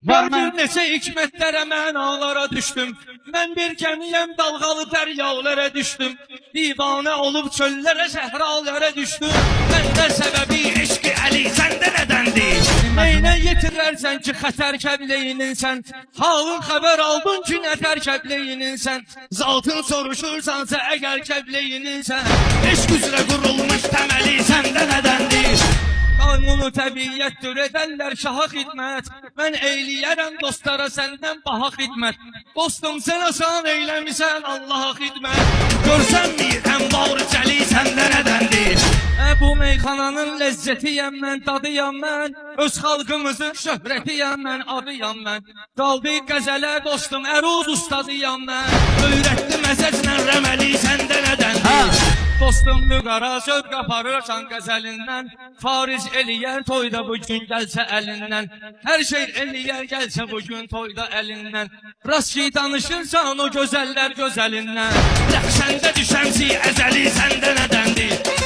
Var bir neçə hikmətlərə mənalara düşdüm. Mən bir gəmiyəm dalğalı dəryalara düşdüm. Divanə olub çöllərə, səhralara düşdüm. Məndə səbəbi eşqi Əli, səndə nədəndir? Neynə yetirərsən ki, xətər kəbleyininsən? Halın xəbər aldın ki, nətər kəbleyininsən? Zatın soruşursansa əgər kəbleyininsən, eşq üzrə qurulmuş təməli səndə nədəndir? Qanunu təbiyyətdir edərlər şaha xidmət. Mən eyləyərəm dostlara səndən baha xidmət. Dostum sən asan eyləmisən Allaha xidmət. Görsənməyirəm var cəli səndə nədəndir? Bu meyxananın ləzzətiyəm mən, dadıyam mən. Öz xalqımızın şöhrətiyəm mən, adıyam mən. Qaldı qəzələ dostum, əruz ustadıyam mən. Öyrətdi məzəclə rəməli səndə nədəndir? Dostum müqara söz qaparırsan qəzəlindən. Fariz eləyər toyda bugün gəlsə əlindən. Hər şey eləyər gəlsə bugün toyda əlindən. Rast ki danışırsan o gözəllər gözəlindən. Rəxşəndə düşəmsi əzəli səndə nədəndir?